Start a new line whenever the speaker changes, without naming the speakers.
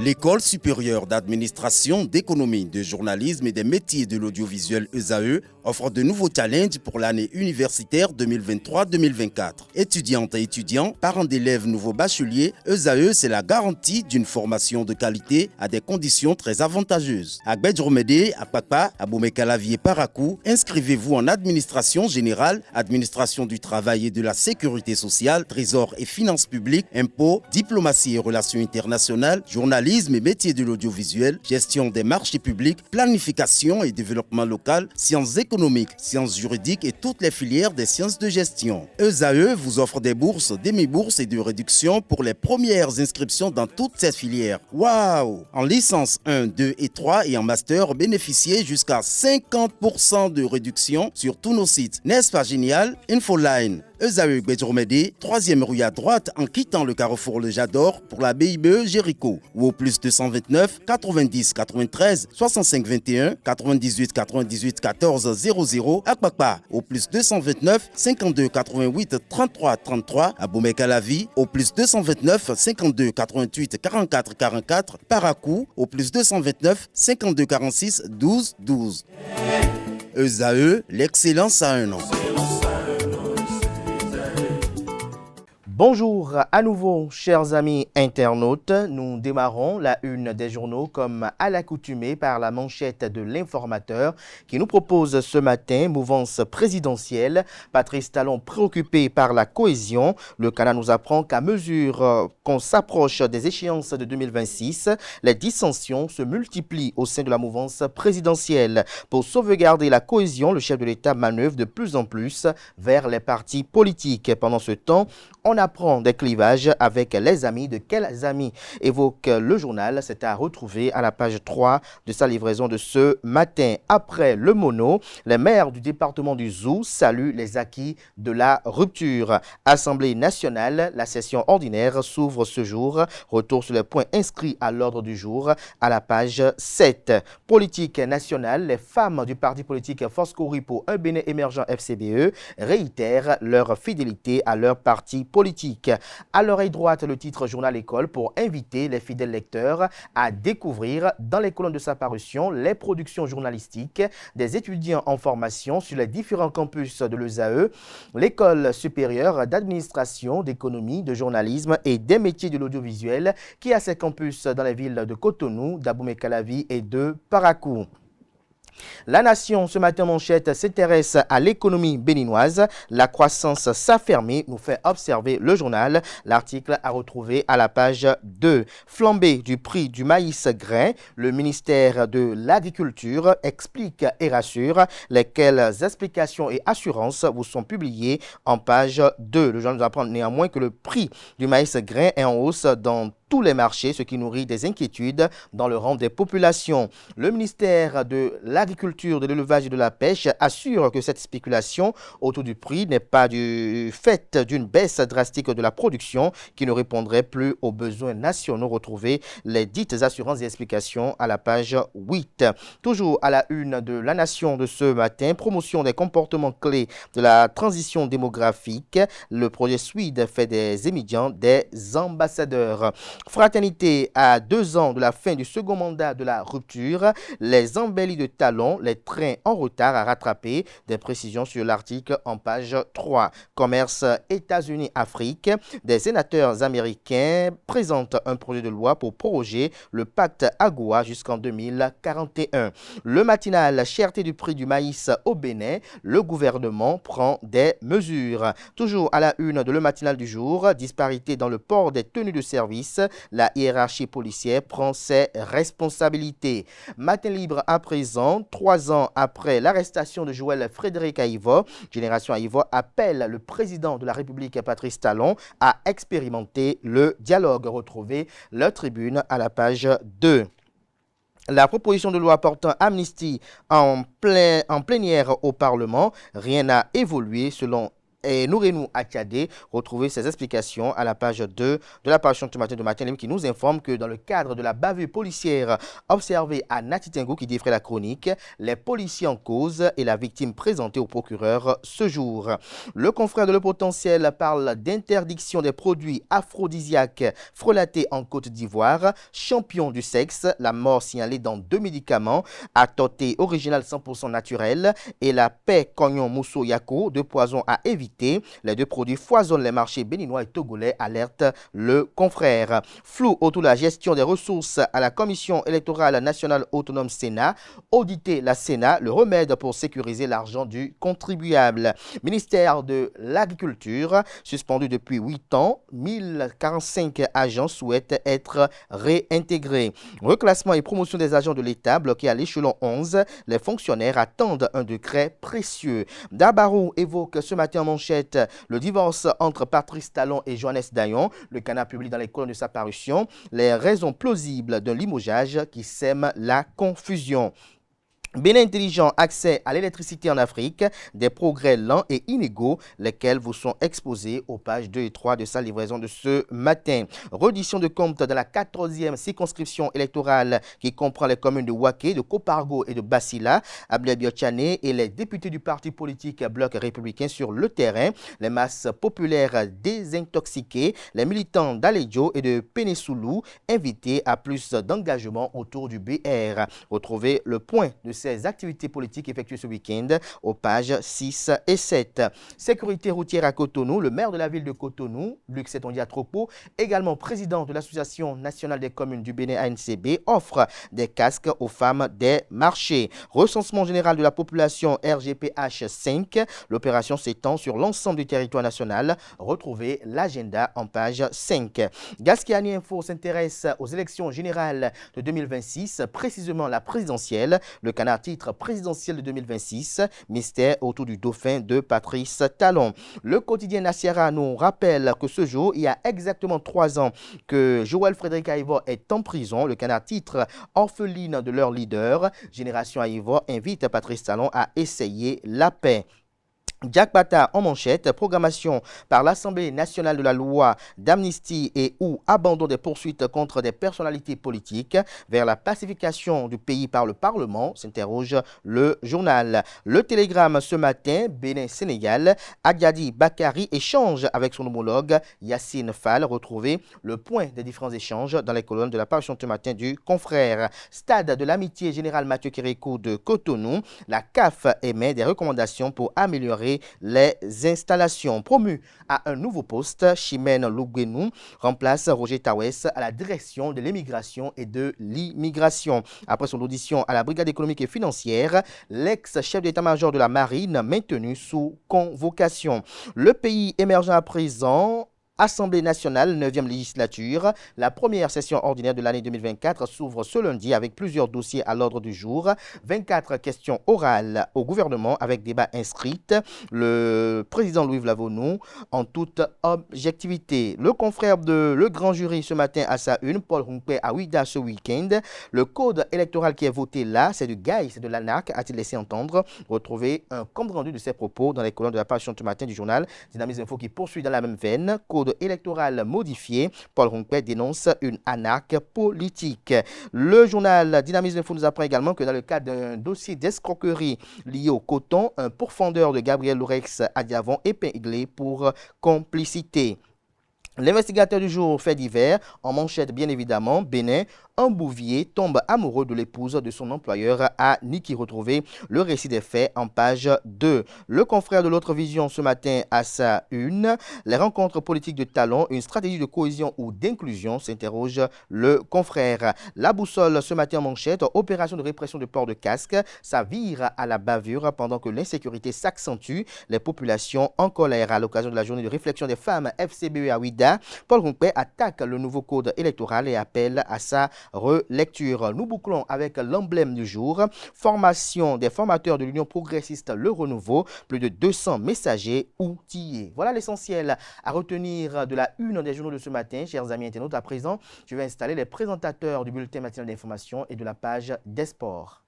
L'École supérieure d'administration, d'économie, de journalisme et des métiers de l'audiovisuel ESAE offre de nouveaux challenges pour l'année universitaire 2023-2024. Étudiantes et étudiants, parents d'élèves nouveaux bacheliers, ESAE, c'est la garantie d'une formation de qualité à des conditions très avantageuses. À Gbedjromede, à Papa, à Boumekalavi et Parakou, inscrivez-vous en administration générale, administration du travail et de la sécurité sociale, trésor et finances publiques, impôts, diplomatie et relations internationales, journalisme et métiers de l'audiovisuel, gestion des marchés publics, planification et développement local, sciences économiques, sciences juridiques et toutes les filières des sciences de gestion. ESAE vous offre des bourses, demi-bourses et de réductions pour les premières inscriptions dans toutes ces filières. Waouh! En licence 1, 2 et 3 et en master, bénéficiez jusqu'à 50% de réduction sur tous nos sites. N'est-ce pas génial? Infoline. ESAE Gbedjromede, 3e rue à droite en quittant le carrefour Le Jador pour la BIBE Jéricho ou au plus 229 90 93 65 21 98 98 14 00 à Kpakpa au plus 229 52 88 33 33 à Boumekalavi au plus 229 52 88 44 44 Parakou au plus 229 52 46 12 12. ESAE, l'excellence à un an.
Bonjour à nouveau, chers amis internautes. Nous démarrons la une des journaux comme à l'accoutumée par la manchette de l'informateur qui nous propose ce matin mouvance présidentielle. Patrice Talon préoccupé par la cohésion. Le Canada nous apprend qu'à mesure qu'on s'approche des échéances de 2026, les dissensions se multiplient au sein de la mouvance présidentielle. Pour sauvegarder la cohésion, le chef de l'État manœuvre de plus en plus vers les partis politiques. Pendant ce temps, on apprend des clivages avec les amis. De quels amis évoque le journal? C'est à retrouver à la page 3 de sa livraison de ce matin. Après le mono, les maires du département du Zou saluent les acquis de la rupture. Assemblée nationale, la session ordinaire s'ouvre ce jour. Retour sur les points inscrits à l'ordre du jour à la page 7. Politique nationale, les femmes du parti politique Force Coripo, un Bénin émergent FCBE réitèrent leur fidélité à leur parti politique. À l'oreille droite, le titre Journal École pour inviter les fidèles lecteurs à découvrir dans les colonnes de sa parution les productions journalistiques des étudiants en formation sur les différents campus de l'ESAE, l'école supérieure d'administration, d'économie, de journalisme et des métiers de l'audiovisuel qui a ses campus dans les villes de Cotonou, d'Abomey-Calavi et de Parakou. La Nation, ce matin manchette, s'intéresse à l'économie béninoise. La croissance s'affermit, nous fait observer le journal. L'article à retrouver à la page 2. Flambée du prix du maïs grain, le ministère de l'Agriculture explique et rassure. Lesquelles explications et assurances vous sont publiées en page 2. Le journal nous apprend néanmoins que le prix du maïs grain est en hausse dans tous les marchés, ce qui nourrit des inquiétudes dans le rang des populations. Le ministère de l'Agriculture, de l'Élevage et de la Pêche assure que cette spéculation autour du prix n'est pas du fait d'une baisse drastique de la production qui ne répondrait plus aux besoins nationaux. Retrouvez les dites assurances et explications à la page 8. Toujours à la une de La Nation de ce matin, promotion des comportements clés de la transition démographique. Le projet SWID fait des étudiants des ambassadeurs. Fraternité à 2 ans de la fin du second mandat de la rupture, les embellis de Talon, les trains en retard à rattraper, des précisions sur l'article en page 3. Commerce États-Unis-Afrique, des sénateurs américains présentent un projet de loi pour proroger le pacte AGOA jusqu'en 2041. Le matinal, cherté du prix du maïs au Bénin, le gouvernement prend des mesures. Toujours à la une de le matinal du jour, disparité dans le port des tenues de service, la hiérarchie policière prend ses responsabilités. Matin libre à présent, 3 ans après l'arrestation de Joël Frédéric Aïvo, Génération Aïvo appelle le président de la République, Patrice Talon, à expérimenter le dialogue. Retrouvez la tribune à la page 2. La proposition de loi portant amnistie en plénière au Parlement, rien n'a évolué selon et Nourenou Akadé. Retrouvez ses explications à la page 2 de la parution ce matin de Matin Lim qui nous informe que dans le cadre de la bavure policière observée à Natitingou qui défrait la chronique, les policiers en cause et la victime présentée au procureur ce jour. Le confrère de Le Potentiel parle d'interdiction des produits aphrodisiaques frelatés en Côte d'Ivoire, champion du sexe, la mort signalée dans 2 médicaments, Atoté original 100% naturel et la paix cognon mousso yako, 2 poisons à éviter. Les 2 produits foisonnent les marchés béninois et togolais, alerte le confrère. Flou autour de la gestion des ressources à la Commission électorale nationale autonome Sénat. Auditer la Sénat, le remède pour sécuriser l'argent du contribuable. Ministère de l'Agriculture, suspendu depuis 8 ans, 1045 agents souhaitent être réintégrés. Reclassement et promotion des agents de l'État bloqués à l'échelon 11. Les fonctionnaires attendent un décret précieux. Dabarou évoque ce matin en manchette le divorce entre Patrice Talon et Johannes Dayon. Le Canard publie dans les colonnes de sa parution les raisons plausibles d'un limogeage qui sème la confusion. Bénin intelligent, accès à l'électricité en Afrique, des progrès lents et inégaux, lesquels vous sont exposés aux pages 2 et 3 de sa livraison de ce matin. Reddition de comptes dans la 14e circonscription électorale qui comprend les communes de Waké, de Kopargo et de Basila. Abdel Biochane et les députés du parti politique Bloc républicain sur le terrain, les masses populaires désintoxiquées, les militants d'Aledjo et de Pénésoulou invités à plus d'engagement autour du BR. Retrouvez le point de ces activités politiques effectuées ce week-end aux pages 6 et 7. Sécurité routière à Cotonou, le maire de la ville de Cotonou, Luc Setondia-Tropo, également président de l'Association nationale des communes du Bénin ANCB, offre des casques aux femmes des marchés. Recensement général de la population RGPH 5, l'opération s'étend sur l'ensemble du territoire national. Retrouvez l'agenda en page 5. Gaskiani Info s'intéresse aux élections générales de 2026, précisément la présidentielle. Le Canard titre présidentiel de 2026, mystère autour du dauphin de Patrice Talon. Le quotidien Nassiara nous rappelle que ce jour, il y a exactement 3 ans que Joël Frédéric Aïvor est en prison. Le Canard titre orpheline de leur leader. Génération Aïvor invite Patrice Talon à essayer la paix. Jack Bata en manchette, programmation par l'Assemblée nationale de la loi d'amnistie et ou abandon des poursuites contre des personnalités politiques vers la pacification du pays par le Parlement, s'interroge le journal. Le Télégramme ce matin, Bénin-Sénégal, Agadi Bakari échange avec son homologue Yacine Fall. Retrouvez le point des différents échanges dans les colonnes de la parution ce matin du confrère. Stade de l'amitié général Mathieu Kérékou de Cotonou, la CAF émet des recommandations pour améliorer les installations. Promu à un nouveau poste, Chimène Lougbenou remplace Roger Tawès à la direction de l'immigration et de l'immigration. Après son audition à la brigade économique et financière, l'ex-chef d'état-major de la marine maintenu sous convocation. Le pays émergent à présent. Assemblée nationale, 9e législature. La première session ordinaire de l'année 2024 s'ouvre ce lundi avec plusieurs dossiers à l'ordre du jour. 24 questions orales au gouvernement avec débat inscrite. Le président Louis Vlavonou en toute objectivité. Le confrère de Le Grand Jury ce matin à sa une, Paul Humpé à Ouida ce week-end. Le code électoral qui est voté là, c'est du GAI, c'est de l'ANAC, a-t-il laissé entendre. Retrouvez un compte rendu de ses propos dans les colonnes de la parution ce matin du journal Dynamisme Info qui poursuit dans la même veine. Code électoral modifié, Paul Ronquet dénonce une anarque politique. Le journal Dynamisme Info nous apprend également que dans le cadre d'un dossier d'escroquerie lié au coton, un pourfendeur de Gabriel Lourex à Diavon épinglé pour complicité. L'investigateur du jour fait divers, en manchette bien évidemment, Bénin, un bouvier tombe amoureux de l'épouse de son employeur à Niki. Retrouvé le récit des faits en page 2. Le confrère de l'autre vision ce matin à sa une, les rencontres politiques de Talon, une stratégie de cohésion ou d'inclusion, s'interroge le confrère. La boussole ce matin en manchette, opération de répression de port de casque, ça vire à la bavure pendant que l'insécurité s'accentue, les populations en colère. À l'occasion de la journée de réflexion des femmes FCBE à Ouida, Paul Ronquet attaque le nouveau code électoral et appelle à sa relecture. Nous bouclons avec l'emblème du jour. Formation des formateurs de l'Union progressiste Le Renouveau. Plus de 200 messagers outillés. Voilà l'essentiel à retenir de la une des journaux de ce matin. Chers amis internautes, à présent, je vais installer les présentateurs du bulletin matinal d'information et de la page des sports.